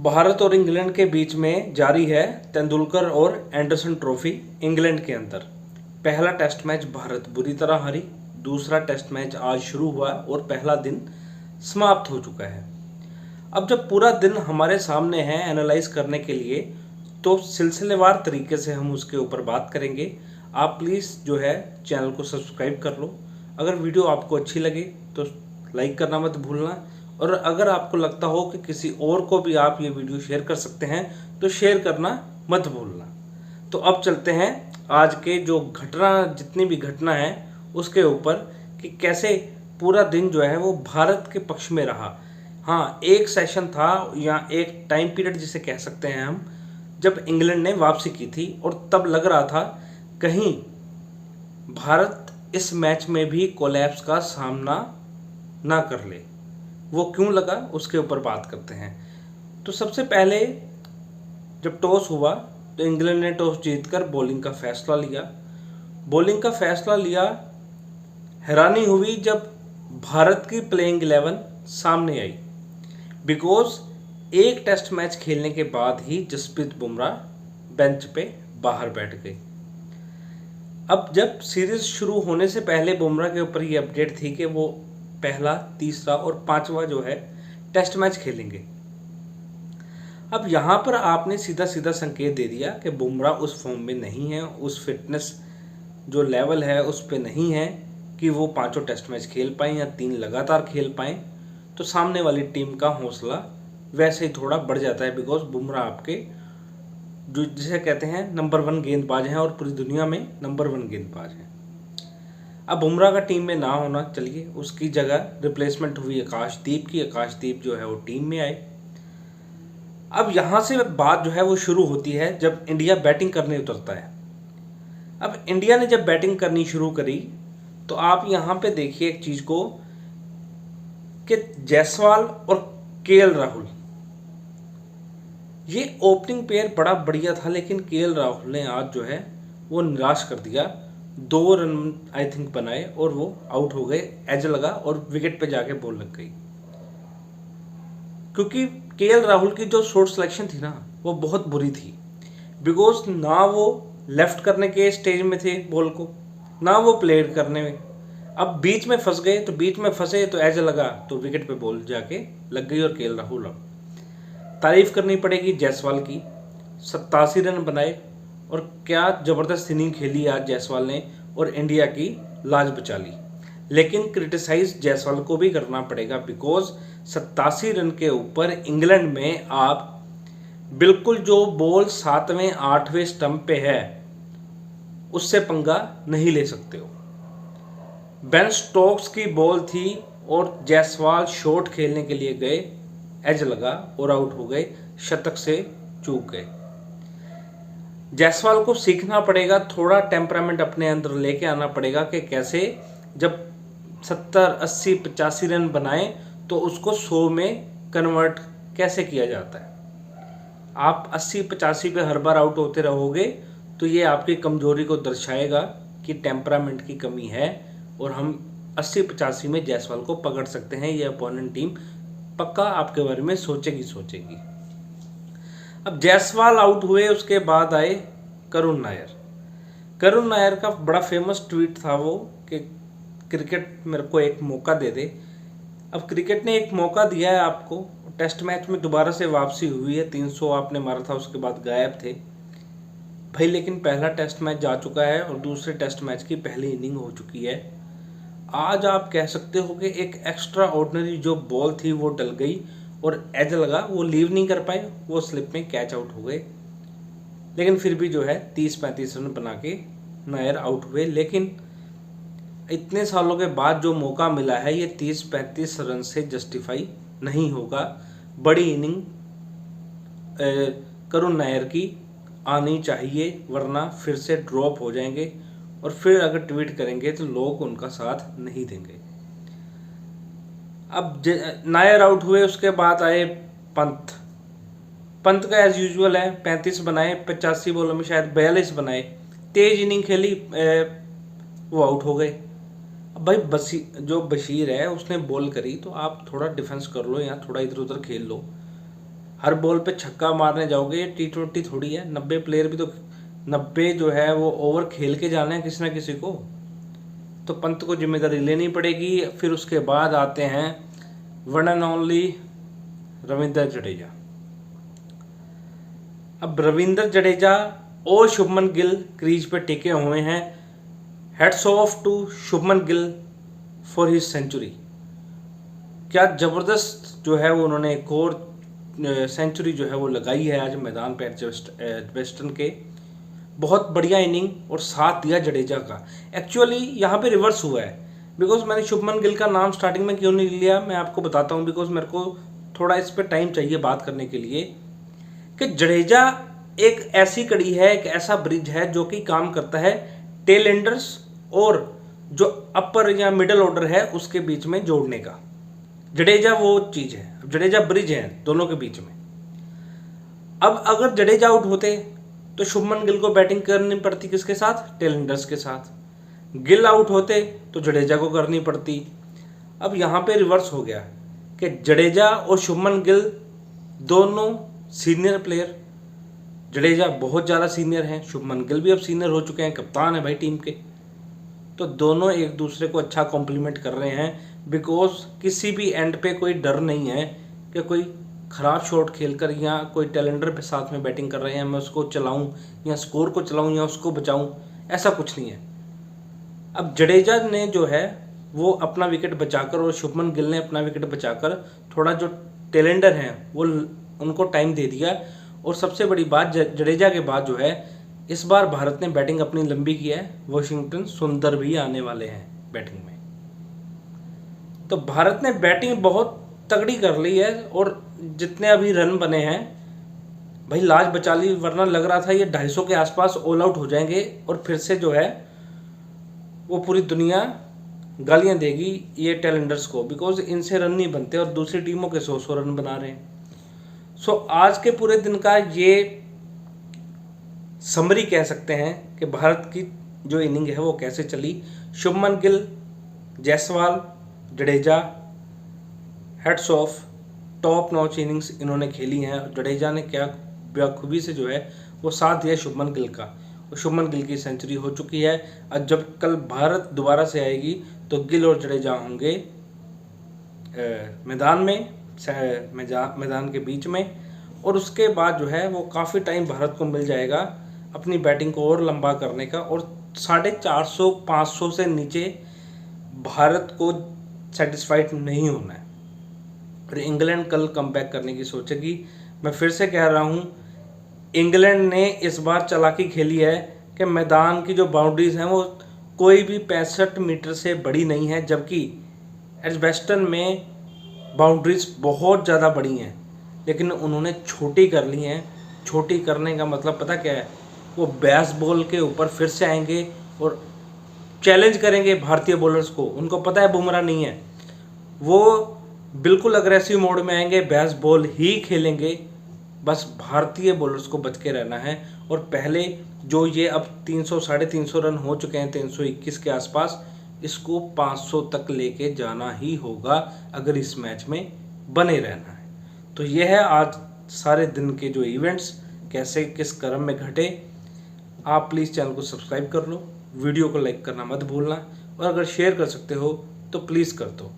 भारत और इंग्लैंड के बीच में जारी है तेंदुलकर और एंडरसन ट्रॉफी इंग्लैंड के अंदर। पहला टेस्ट मैच भारत बुरी तरह हारी, दूसरा टेस्ट मैच आज शुरू हुआ और पहला दिन समाप्त हो चुका है। अब जब पूरा दिन हमारे सामने है एनालाइज करने के लिए, तो सिलसिलेवार तरीके से हम उसके ऊपर बात करेंगे। आप प्लीज़ जो है चैनल को सब्सक्राइब कर लो। अगर वीडियो आपको अच्छी लगे तो लाइक करना मत भूलना, और अगर आपको लगता हो कि किसी और को भी आप ये वीडियो शेयर कर सकते हैं तो शेयर करना मत भूलना। तो अब चलते हैं आज के जो जितनी भी घटना है उसके ऊपर, कि कैसे पूरा दिन जो है वो भारत के पक्ष में रहा। हाँ, एक सेशन था या एक टाइम पीरियड जिसे कह सकते हैं हम, जब इंग्लैंड ने वापसी की थी और तब लग रहा था कहीं भारत इस मैच में भी कोलैप्स का सामना ना कर ले। वो क्यों लगा उसके ऊपर बात करते हैं। तो सबसे पहले जब टॉस हुआ तो इंग्लैंड ने टॉस जीतकर बॉलिंग का फैसला लिया। हैरानी हुई जब भारत की प्लेइंग 11 सामने आई, बिकॉज एक टेस्ट मैच खेलने के बाद ही जसप्रीत बुमराह बेंच पे बाहर बैठ गए। अब जब सीरीज शुरू होने से पहले बुमराह के ऊपर ये अपडेट थी कि वो पहला, तीसरा और पांचवा जो है टेस्ट मैच खेलेंगे। अब यहां पर आपने सीधा सीधा संकेत दे दिया कि बुमराह उस फॉर्म में नहीं है, उस फिटनेस जो लेवल है उस पे नहीं है कि वो पांचों टेस्ट मैच खेल पाएं या 3 लगातार खेल पाएं। तो सामने वाली टीम का हौसला वैसे ही थोड़ा बढ़ जाता है, बिकॉज बुमराह आपके जो जिसे कहते हैं नंबर 1 गेंदबाज हैं और पूरी दुनिया में नंबर 1 गेंदबाज हैं। अब बुमराह का टीम में ना होना, चलिए उसकी जगह रिप्लेसमेंट हुई आकाशदीप की। आकाशदीप जो है वो टीम में आए। अब यहाँ से बात जो है वो शुरू होती है जब इंडिया बैटिंग करने उतरता है। अब इंडिया ने जब बैटिंग करनी शुरू करी तो आप यहाँ पे देखिए एक चीज को, कि जायसवाल और केएल राहुल, ये ओपनिंग पेयर बड़ा बढ़िया था, लेकिन केएल राहुल ने आज जो है वो निराश कर दिया। 2 रन आई थिंक बनाए और वो आउट हो गए, एज लगा और विकेट पे जाके बॉल लग गई। क्योंकि केएल राहुल की जो शॉट सिलेक्शन थी ना वो बहुत बुरी थी, बिकॉज ना वो लेफ्ट करने के स्टेज में थे बॉल को, ना वो प्लेड करने में। अब बीच में फंस गए, तो बीच में फंसे तो एज लगा तो विकेट पे बॉल जाके लग गई और केएल राहुल आउट। तारीफ करनी पड़ेगी जायसवाल की, 87 रन बनाए और क्या ज़बरदस्त इनिंग खेली आज जायसवाल ने और इंडिया की लाज बचा ली। लेकिन क्रिटिसाइज जायसवाल को भी करना पड़ेगा, बिकॉज 87 रन के ऊपर इंग्लैंड में आप बिल्कुल जो बॉल 7वें 8वें स्टंप पे है उससे पंगा नहीं ले सकते हो। बेन स्टोक्स की बॉल थी और जायसवाल शॉट खेलने के लिए गए, एज लगा और आउट हो गए, शतक से चूक गए। जायसवाल को सीखना पड़ेगा, थोड़ा टेम्परामेंट अपने अंदर लेके आना पड़ेगा कि कैसे जब 70, 80, 85 रन बनाए तो उसको 100 में कन्वर्ट कैसे किया जाता है। आप 80, 85 पे हर बार आउट होते रहोगे तो ये आपकी कमजोरी को दर्शाएगा कि टेम्परामेंट की कमी है, और हम 80, 85 में जायसवाल को पकड़ सकते हैं। ये अपोनेंट टीम पक्का आपके बारे में सोचेगी। अब जायसवाल आउट हुए, उसके बाद आए करुण नायर का बड़ा फेमस ट्वीट था वो, कि क्रिकेट मेरे को एक मौका दे दे। अब क्रिकेट ने एक मौका दिया है आपको, टेस्ट मैच में दोबारा से वापसी हुई है। 300 आपने मारा था, उसके बाद गायब थे भाई, लेकिन पहला टेस्ट मैच जा चुका है और दूसरे टेस्ट मैच की पहली इनिंग हो चुकी है। आज आप कह सकते हो कि एक एक्स्ट्रा ऑर्डिनरी जो बॉल थी वो डल गई और एज लगा, वो लीव नहीं कर पाए, वो स्लिप में कैच आउट हो गए। लेकिन फिर भी जो है 30-35 रन बना के नायर आउट हुए। लेकिन इतने सालों के बाद जो मौका मिला है ये 30-35 रन से जस्टिफाई नहीं होगा। बड़ी इनिंग करुण नायर की आनी चाहिए, वरना फिर से ड्रॉप हो जाएंगे और फिर अगर ट्वीट करेंगे तो लोग उनका साथ नहीं देंगे। अब नायर आउट हुए, उसके बाद आए पंत का एज यूजुअल है, 35 बनाए, 85 बॉलों में शायद 42 बनाए, तेज इनिंग खेली, वो आउट हो गए। अब भाई बशीर है उसने बॉल करी तो आप थोड़ा डिफेंस कर लो या थोड़ा इधर उधर खेल लो। हर बॉल पे छक्का मारने जाओगे, ये T20 थोड़ी है। 90 प्लेयर भी तो 90 जो है वो ओवर खेल के जाना है किसी ना किसी को, तो पंत को जिम्मेदारी लेनी पड़ेगी। फिर उसके बाद आते हैं one and only Ravindra Jadeja. अब रविंद्र जडेजा और शुभमन गिल क्रीज पे टिके हुए हैं। Heads off to Shubman Gill for his century. क्या ज़बरदस्त जो है वो उन्होंने एक और सेंचुरी जो है वो लगाई है आज मैदान पे एडजबेस्टन के। बहुत बढ़िया इनिंग और साथ दिया जडेजा का। एक्चुअली यहाँ पे रिवर्स हुआ है, बिकॉज मैंने शुभमन गिल का नाम स्टार्टिंग में क्यों नहीं लिया मैं आपको बताता हूँ, बिकॉज मेरे को थोड़ा इस पर टाइम चाहिए बात करने के लिए। कि जडेजा एक ऐसी कड़ी है, एक ऐसा ब्रिज है जो कि काम करता है टेल एंडर्स और जो अपर या मिडल ऑर्डर है उसके बीच में जोड़ने का। जडेजा वो चीज़ है, जडेजा ब्रिज है दोनों के बीच में। अब अगर जडेजा आउट होते तो शुभमन गिल को बैटिंग करनी पड़ती किसके साथ? टेल एंडर्स के साथ। गिल आउट होते तो जडेजा को करनी पड़ती। अब यहाँ पे रिवर्स हो गया कि जडेजा और शुभमन गिल दोनों सीनियर प्लेयर। जडेजा बहुत ज़्यादा सीनियर हैं, शुभमन गिल भी अब सीनियर हो चुके हैं, कप्तान है भाई टीम के। तो दोनों एक दूसरे को अच्छा कॉम्प्लीमेंट कर रहे हैं, बिकॉज किसी भी एंड पे कोई डर नहीं है कि कोई ख़राब शॉट खेलकर या कोई टैलेंडर पे साथ में बैटिंग कर रहे हैं, मैं उसको चलाऊं या स्कोर को चलाऊं या उसको बचाऊं, ऐसा कुछ नहीं है। अब जडेजा ने जो है वो अपना विकेट बचाकर और शुभमन गिल ने अपना विकेट बचाकर थोड़ा जो टैलेंडर हैं वो उनको टाइम दे दिया। और सबसे बड़ी बात, जडेजा के बाद जो है इस बार भारत ने बैटिंग अपनी लंबी की है। वॉशिंगटन सुंदर भी आने वाले हैं बैटिंग में, तो भारत ने बैटिंग बहुत तगड़ी कर ली है। और जितने अभी रन बने हैं भाई लाज बचा ली, वरना लग रहा था ये 250 के आसपास ऑल आउट हो जाएंगे और फिर से जो है वो पूरी दुनिया गालियां देगी ये टैलेंडर्स को, बिकॉज इनसे रन नहीं बनते और दूसरी टीमों के 100 रन बना रहे हैं। सो आज के पूरे दिन का ये समरी कह सकते हैं कि भारत की जो इनिंग है वो कैसे चली। Shubman Gill, Jaiswal, Jadeja, heads of, top notch innings इन्होंने खेली हैं। जडेजा ने क्या बखूबी से जो है वो साथ दिया शुभमन गिल का, और शुभमन गिल की सेंचुरी हो चुकी है। और जब कल भारत दोबारा से आएगी तो गिल और जडेजा होंगे मैदान के बीच में, और उसके बाद जो है वो काफ़ी टाइम भारत को मिल जाएगा अपनी बैटिंग को और लंबा करने का। और 450-500 से नीचे भारत को सेटिस्फाइड नहीं होना है। और इंग्लैंड कल कमबैक करने की सोचेगी। मैं फिर से कह रहा हूँ, इंग्लैंड ने इस बार चालाकी खेली है कि मैदान की जो बाउंड्रीज हैं वो कोई भी 65 मीटर से बड़ी नहीं है, जबकि एडजबेस्टन में बाउंड्रीज बहुत ज़्यादा बड़ी हैं, लेकिन उन्होंने छोटी कर ली हैं। छोटी करने का मतलब पता क्या है? वो बेस बॉल के ऊपर फिर से आएंगे और चैलेंज करेंगे भारतीय बॉलर्स को। उनको पता है बुमराह नहीं है, वो बिल्कुल अग्रेसिव मोड में आएंगे, बेस बॉल ही खेलेंगे। बस भारतीय बॉलर्स को बच के रहना है। और पहले जो ये अब 300-350 रन हो चुके हैं, 321 के आसपास, इसको 500 तक लेके जाना ही होगा अगर इस मैच में बने रहना है। तो ये है आज सारे दिन के जो इवेंट्स कैसे किस क्रम में घटे। आप प्लीज़ चैनल को सब्सक्राइब कर लो, वीडियो को लाइक करना मत भूलना, और अगर शेयर कर सकते हो तो प्लीज़ कर दो।